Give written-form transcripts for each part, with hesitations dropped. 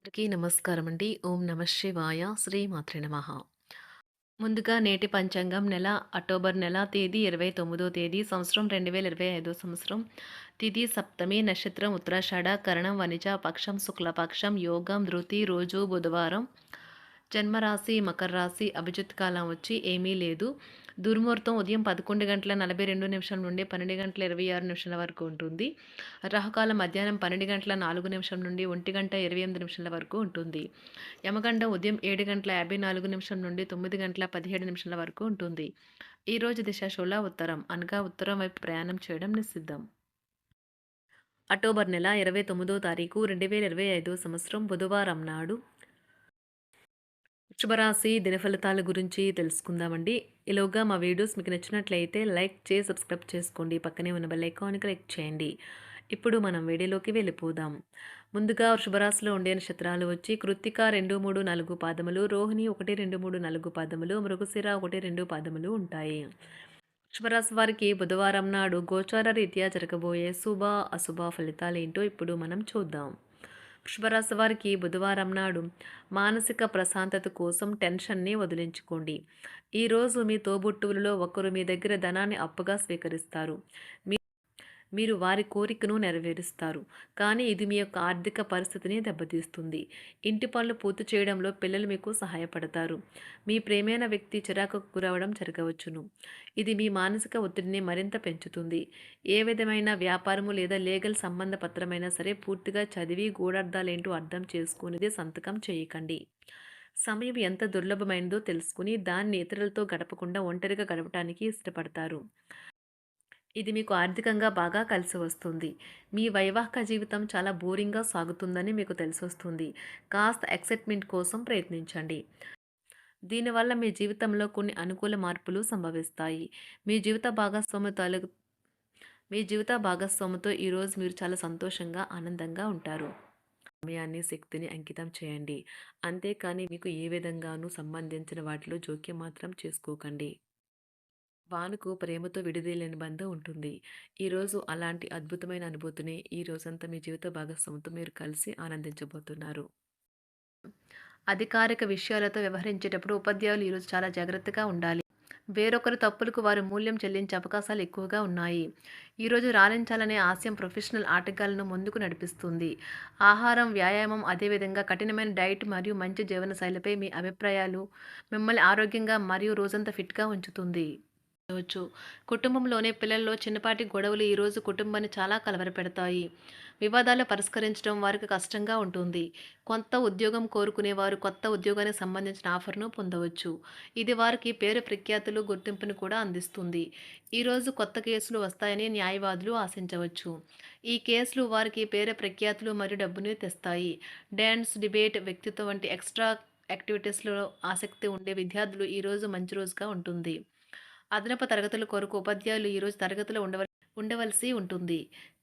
అందరికీ నమస్కారం అండి. ఓం నమ శివాయ. శ్రీమాత్రే నమః. ముందుగా నేటి పంచాంగం నెల అక్టోబర్ నెల తేదీ 29వ తేదీ సంవత్సరం 2025 సంవత్సరం. తిథి సప్తమి, నక్షత్రం ఉత్తరాషాఢ, కరణం వనిజ, పక్షం శుక్లపక్షం, యోగం ధృతి, రోజు బుధవారం. జన్మరాశి మకర రాశి. అభిజిత్ కాలం వచ్చి ఏమీ లేదు. దుర్ముహూర్తం ఉదయం 11:42 నుండి 12:26 వరకు ఉంటుంది. రాహుకాలం మధ్యాహ్నం 12:04 నుండి 1:28 వరకు ఉంటుంది. యమగండం ఉదయం 7:54 నుండి 9:17 వరకు ఉంటుంది. ఈరోజు దిశ శూల ఉత్తరం, అనగా ఉత్తరం వైపు ప్రయాణం చేయడం నిషిద్ధం. అక్టోబర్ నెల 29వ తారీఖు 2025 సంవత్సరం బుధవారం నాడు శుభరాశి దినఫలితాల గురించి తెలుసుకుందామండి. ఈలోగా మా వీడియోస్ మీకు నచ్చినట్లయితే లైక్ చేసి సబ్స్క్రైబ్ చేసుకోండి. పక్కనే ఉన్న బెల్ ఐకాన్ని క్లిక్ చేయండి. ఇప్పుడు మనం వీడియోలోకి వెళ్ళిపోదాం. ముందుగా శుభరాశిలో ఉండే నక్షత్రాలు వచ్చి కృత్తిక 2, 3, 4 పాదములు, రోహిణి 1, 2, 3, 4 పాదములు, మృగశిర 1, 2 పాదములు ఉంటాయి. శుభరాశి వారికి బుధవారం నాడు గోచార రీత్యా జరగబోయే శుభ అశుభ ఫలితాలేంటో ఇప్పుడు మనం చూద్దాం. వృషభరాశి వారికి బుధవారం నాడు మానసిక ప్రశాంతత కోసం టెన్షన్ని వదిలించుకోండి. ఈరోజు మీ తోబుట్టువులలో ఒకరు మీ దగ్గర ధనాన్ని అప్పుగా స్వీకరిస్తారు. మీరు వారి కోరికను నెరవేరుస్తారు, కానీ ఇది మీ యొక్క ఆర్థిక పరిస్థితిని దెబ్బతీస్తుంది. ఇంటి పనులు పూర్తి చేయడంలో పిల్లలు మీకు సహాయపడతారు. మీ ప్రేమైన వ్యక్తి చిరాకుకు గురవడం జరగవచ్చును. ఇది మీ మానసిక ఒత్తిడిని మరింత పెంచుతుంది. ఏ విధమైన వ్యాపారము లేదా లీగల్ సంబంధ పత్రమైనా సరే పూర్తిగా చదివి గూఢార్థాలేంటో అర్థం చేసుకునేది సంతకం చేయకండి. సమయం ఎంత దుర్లభమైనదో తెలుసుకుని దాన్ని ఇతరులతో గడపకుండా ఒంటరిగా గడపడానికి ఇష్టపడతారు. ఇది మీకు ఆర్థికంగా బాగా కలిసి వస్తుంది. మీ వైవాహిక జీవితం చాలా బోరింగ్గా సాగుతుందని మీకు తెలిసొస్తుంది. కాస్త ఎక్సైట్మెంట్ కోసం ప్రయత్నించండి. దీనివల్ల మీ జీవితంలో కొన్ని అనుకూల మార్పులు సంభవిస్తాయి. మీ జీవిత భాగస్వామితో ఈరోజు మీరు చాలా సంతోషంగా, ఆనందంగా ఉంటారు. సమయాన్ని, శక్తిని అంకితం చేయండి. అంతేకాని మీకు ఏ విధంగానూ సంబంధించిన వాటిలో జోక్యం మాత్రం చేసుకోకండి. వానుకు ప్రేమతో విడదీయలేని బంధం ఉంటుంది. ఈరోజు అలాంటి అద్భుతమైన అనుభూతిని ఈ రోజంతా మీ జీవిత భాగస్వామితో మీరు కలిసి ఆనందించబోతున్నారు. అధికారిక విషయాలతో వ్యవహరించేటప్పుడు ఉపాధ్యాయులు ఈరోజు చాలా జాగ్రత్తగా ఉండాలి. వేరొకరి తప్పులకు వారు మూల్యం చెల్లించే అవకాశాలు ఎక్కువగా ఉన్నాయి. ఈరోజు రాణించాలనే ఆశయం ప్రొఫెషనల్ ఆటగాళ్లను ముందుకు నడిపిస్తుంది. ఆహారం, వ్యాయామం, అదేవిధంగా కఠినమైన డైట్ మరియు మంచి జీవనశైలిపై మీ అభిప్రాయాలు మిమ్మల్ని ఆరోగ్యంగా మరియు రోజంతా ఫిట్గా ఉంచుతుంది. వచ్చు. కుటుంబంలోనే పిల్లల్లో చిన్నపాటి గొడవలు ఈరోజు కుటుంబాన్ని చాలా కలవరపెడతాయి. వివాదాలు పరిష్కరించడం వారికి కష్టంగా ఉంటుంది. కొత్త ఉద్యోగం కోరుకునేవారు కొత్త ఉద్యోగానికి సంబంధించిన ఆఫర్ను పొందవచ్చు. ఇది వారికి పేరు ప్రఖ్యాతులు, గుర్తింపును కూడా అందిస్తుంది. ఈరోజు కొత్త కేసులు వస్తాయని న్యాయవాదులు ఆశించవచ్చు. ఈ కేసులు వారికి పేరు ప్రఖ్యాతులు మరియు డబ్బుని తెస్తాయి. డ్యాన్స్, డిబేట్, వ్యక్తిత్వం వంటి ఎక్స్ట్రా యాక్టివిటీస్లో ఆసక్తి ఉండే విద్యార్థులు ఈరోజు మంచి రోజుగా ఉంటుంది. అదనపు తరగతుల కొరకు ఉపాధ్యాయులు ఈరోజు తరగతిలో ఉండవలసి ఉంటుంది.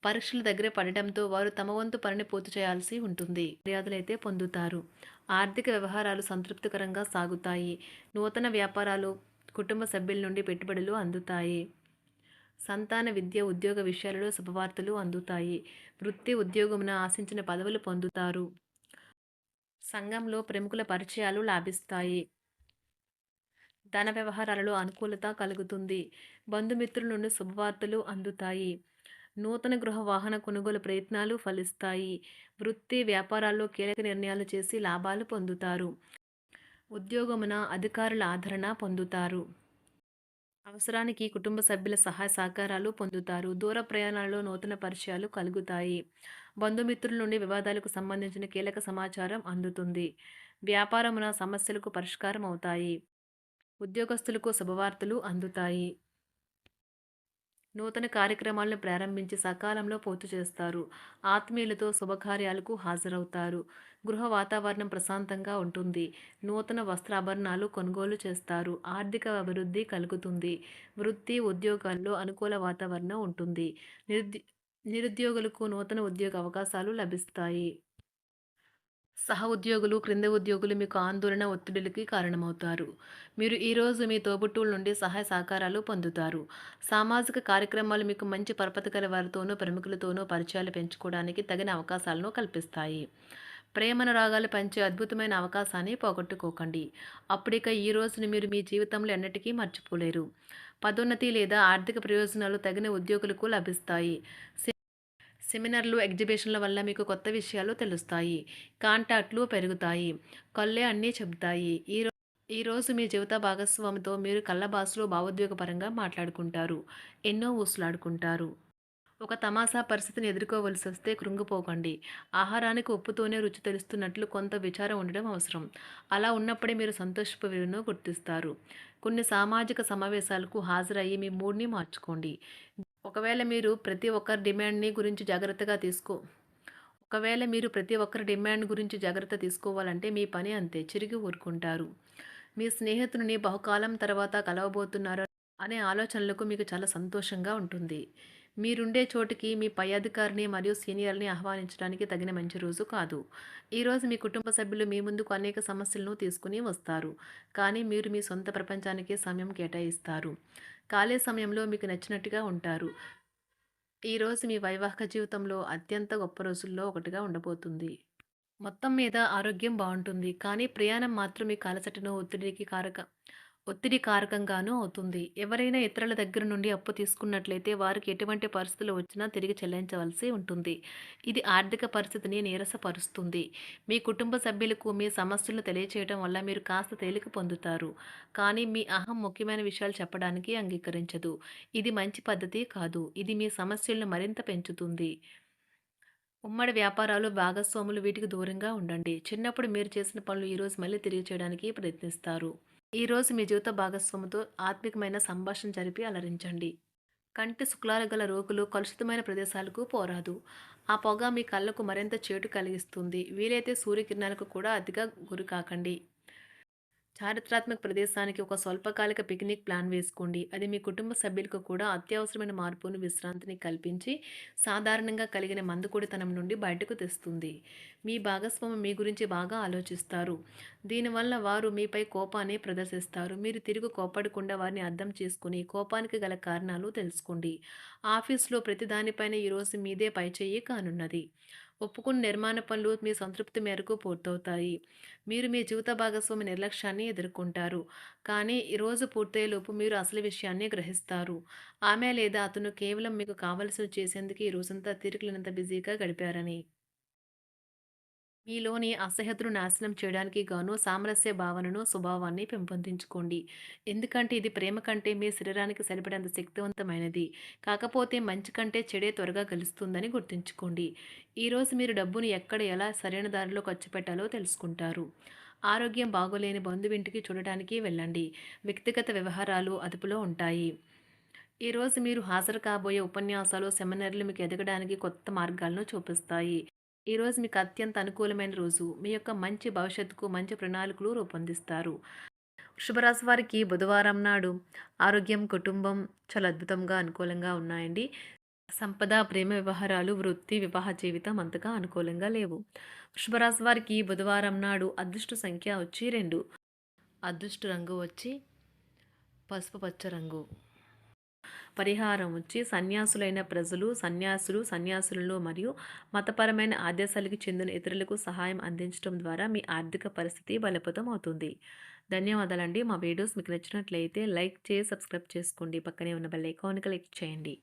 పరీక్షలు దగ్గర పడడంతో వారు తమ వంతు పనిని పూర్తి చేయాల్సి ఉంటుంది. మర్యాదలైతే పొందుతారు. ఆర్థిక వ్యవహారాలు సంతృప్తికరంగా సాగుతాయి. నూతన వ్యాపారాలు, కుటుంబ సభ్యుల నుండి పెట్టుబడులు అందుతాయి. సంతాన విద్య, ఉద్యోగ విషయాలలో శుభవార్తలు అందుతాయి. వృత్తి ఉద్యోగమున ఆశించిన పదవులు పొందుతారు. సంఘంలో ప్రముఖుల పరిచయాలు లాభిస్తాయి. ధన వ్యవహారాలలో అనుకూలత కలుగుతుంది. బంధుమిత్రుల నుండి శుభవార్తలు అందుతాయి. నూతన గృహ వాహన కొనుగోలు ప్రయత్నాలు ఫలిస్తాయి. వృత్తి వ్యాపారాల్లో కీలక నిర్ణయాలు చేసి లాభాలు పొందుతారు. ఉద్యోగమున అధికారుల ఆదరణ పొందుతారు. అవసరానికి కుటుంబ సభ్యుల సహాయ సహకారాలు పొందుతారు. దూర ప్రయాణాలలో నూతన పరిచయాలు కలుగుతాయి. బంధుమిత్రుల నుండి వివాదాలకు సంబంధించిన కీలక సమాచారం అందుతుంది. వ్యాపారమున సమస్యలకు పరిష్కారం అవుతాయి. ఉద్యోగస్తులకు శుభవార్తలు అందుతాయి. నూతన కార్యక్రమాలను ప్రారంభించి సకాలంలో పూర్తి చేస్తారు. ఆత్మీయులతో శుభకార్యాలకు హాజరవుతారు. గృహ వాతావరణం ప్రశాంతంగా ఉంటుంది. నూతన వస్త్రాభరణాలు కొనుగోలు చేస్తారు. ఆర్థిక అభివృద్ధి కలుగుతుంది. వృత్తి ఉద్యోగాల్లో అనుకూల వాతావరణం ఉంటుంది. నిరుద్యోగులకు నూతన ఉద్యోగ అవకాశాలు లభిస్తాయి. సహ ఉద్యోగులు, క్రింద ఉద్యోగులు మీకు ఆందోళన, ఒత్తిడులకి కారణమవుతారు. మీరు ఈరోజు మీ తోబుట్టువుల నుండి సహాయ సహకారాలు పొందుతారు. సామాజిక కార్యక్రమాలు మీకు మంచి పరపతి గల వారితోనూ, ప్రముఖులతోనూ పరిచయాలు పెంచుకోవడానికి తగిన అవకాశాలను కల్పిస్తాయి. ప్రేమనురాగాలు పంచే అద్భుతమైన అవకాశాన్ని పోగొట్టుకోకండి. అప్పుడిక ఈ రోజుని మీరు మీ జీవితంలో ఎన్నటికీ మర్చిపోలేరు. పదోన్నతి లేదా ఆర్థిక ప్రయోజనాలు తగిన ఉద్యోగులకు లభిస్తాయి. సెమినార్లు, ఎగ్జిబిషన్ల వల్ల మీకు కొత్త విషయాలు తెలుస్తాయి. కాంటాక్ట్లు పెరుగుతాయి. కళ్ళే అన్నీ చెబుతాయి. ఈరోజు మీ జీవిత భాగస్వామితో మీరు కళ్ళబాసులో భావోద్వేగపరంగా మాట్లాడుకుంటారు. ఎన్నో ఊసులాడుకుంటారు. ఒక తమాషా పరిస్థితిని ఎదుర్కోవలసొస్తే కృంగిపోకండి. ఆహారానికి ఉప్పుతోనే రుచి తెలుస్తున్నట్లు కొంత విచారం ఉండడం అవసరం. అలా ఉన్నప్పుడే మీరు సంతోషపు విలువను గుర్తిస్తారు. కొన్ని సామాజిక సమావేశాలకు హాజరయ్యి మీ మూడ్‌ని మార్చుకోండి. ఒకవేళ మీరు ప్రతి ఒక్కరి డిమాండ్‌ని గురించి జాగ్రత్తగా తీసుకో ఒకవేళ మీరు ప్రతి ఒక్కరి డిమాండ్ గురించి జాగ్రత్త తీసుకోవాలంటే మీ పని అంతే. చిరిగి ఊరుకుంటారు. మీ స్నేహితుడిని బహుకాలం తర్వాత కలవబోతున్నారు అనే ఆలోచనలకు మీకు చాలా సంతోషంగా ఉంటుంది. మీరుండే చోటికి మీ పై అధికారిని మరియు సీనియర్‌ని ఆహ్వానించడానికి తగిన మంచి రోజు కాదు. ఈరోజు మీ కుటుంబ సభ్యులు మీ ముందుకు అనేక సమస్యలను తీసుకుని వస్తారు. కానీ మీరు మీ సొంత ప్రపంచానికే సమయం కేటాయిస్తారు. ఖాళీ సమయంలో మీకు నచ్చినట్టుగా ఉంటారు. ఈరోజు మీ వైవాహిక జీవితంలో అత్యంత గొప్ప రోజుల్లో ఒకటిగా ఉండబోతుంది. మొత్తం మీద ఆరోగ్యం బావుంటుంది. కానీ ప్రయాణం మాత్రం మీకు అలసటను, ఒత్తిడి కారకంగానూ అవుతుంది. ఎవరైనా ఇతరుల దగ్గర నుండి అప్పు తీసుకున్నట్లయితే వారికి ఎటువంటి పరిస్థితులు వచ్చినా తిరిగి చెల్లించవలసి ఉంటుంది. ఇది ఆర్థిక పరిస్థితిని నీరసపరుస్తుంది. మీ కుటుంబ సభ్యులకు మీ సమస్యలను తెలియచేయడం వల్ల మీరు కాస్త తేలిక పొందుతారు. కానీ మీ అహం ముఖ్యమైన విషయాలు చెప్పడానికి అంగీకరించదు. ఇది మంచి పద్ధతి కాదు. ఇది మీ సమస్యలను మరింత పెంచుతుంది. ఉమ్మడి వ్యాపారాలు, భాగస్వాములు వీటికి దూరంగా ఉండండి. చిన్నప్పుడు మీరు చేసిన పనులు ఈరోజు మళ్ళీ తిరిగి చేయడానికి ప్రయత్నిస్తారు. ఈరోజు మీ జీవిత భాగస్వామితో ఆత్మికమైన సంభాషణ జరిపి అలరించండి. కంటి శుక్లాలు గల రోగులు కలుషితమైన ప్రదేశాలకు పోరాదు. ఆ పొగ మీ కళ్ళకు మరింత చేటు కలిగిస్తుంది. వీలైతే సూర్యకిరణాలకు కూడా అతిగా గురికాకండి. చారిత్రాత్మక ప్రదేశానికి ఒక స్వల్పకాలిక పిక్నిక్ ప్లాన్ వేసుకోండి. అది మీ కుటుంబ సభ్యులకు కూడా అత్యవసరమైన మార్పును, విశ్రాంతిని కల్పించి సాధారణంగా కలిగిన మందుకొడితనం నుండి బయటకు తెస్తుంది. మీ భాగస్వామి మీ గురించి బాగా ఆలోచిస్తారు. దీనివల్ల వారు మీపై కోపాన్ని ప్రదర్శిస్తారు. మీరు తిరిగి కోపడకుండా వారిని అర్థం చేసుకుని కోపానికి గల కారణాలు తెలుసుకోండి. ఆఫీస్లో ప్రతి దానిపైన ఈరోజు మీదే పైచేయి కానున్నది. ఒప్పుకున్న నిర్మాణ పనులు మీ సంతృప్తి మేరకు పూర్తవుతాయి. మీరు మీ జీవిత భాగస్వామి నిర్లక్ష్యాన్ని ఎదుర్కొంటారు. కానీ ఈ రోజు పూర్తయ్యేలోపు మీరు అసలు విషయాన్ని గ్రహిస్తారు. ఆమె లేదా అతను కేవలం మీకు కావలసినవి చేసేందుకు ఈ రోజంతా తీరికలేనంత బిజీగా గడిపారని. మీలోని అసహ్యతను నాశనం చేయడానికి గాను సామరస్య భావనను, స్వభావాన్ని పెంపొందించుకోండి. ఎందుకంటే ఇది ప్రేమ కంటే మీ శరీరానికి సరిపడేంత శక్తివంతమైనది. కాకపోతే మంచి కంటే చెడే త్వరగా గెలుస్తుందని గుర్తుంచుకోండి. ఈరోజు మీరు డబ్బును ఎక్కడ, ఎలా సరైన దారిలో ఖర్చు పెట్టాలో తెలుసుకుంటారు. ఆరోగ్యం బాగోలేని బంధువింటికి చూడటానికి వెళ్ళండి. వ్యక్తిగత వ్యవహారాలు అదుపులో ఉంటాయి. ఈరోజు మీరు హాజరు కాబోయే ఉపన్యాసాలు, సెమినార్లు మీకు ఎదగడానికి కొత్త మార్గాలను చూపిస్తాయి. ఈరోజు మీకు అత్యంత అనుకూలమైన రోజు. మీ యొక్క మంచి భవిష్యత్తుకు మంచి ప్రణాళికలు రూపొందిస్తారు. వృషభరాశి వారికి బుధవారం నాడు ఆరోగ్యం, కుటుంబం చాలా అద్భుతంగా అనుకూలంగా ఉన్నాయండి. సంపద, ప్రేమ వ్యవహారాలు, వృత్తి, వివాహ జీవితం అంతగా అనుకూలంగా లేవు. వృషభరాశి వారికి బుధవారం నాడు అదృష్ట సంఖ్య వచ్చి 2. అదృష్ట రంగు వచ్చి పసుపు పచ్చ రంగు. పరిహారం వచ్చి సన్యాసులైన ప్రజలు, సన్యాసులను మరియు మతపరమైన ఆదేశాలకు చెందిన ఇతరులకు సహాయం అందించడం ద్వారా మీ ఆర్థిక పరిస్థితి బలోపేతం అవుతుంది. ధన్యవాదాలండి. మా వీడియోస్ మీకు నచ్చినట్లయితే లైక్ చేసి సబ్స్క్రైబ్ చేసుకోండి. పక్కనే ఉన్న బెల్ ఐకాన్‌ని క్లిక్ చేయండి.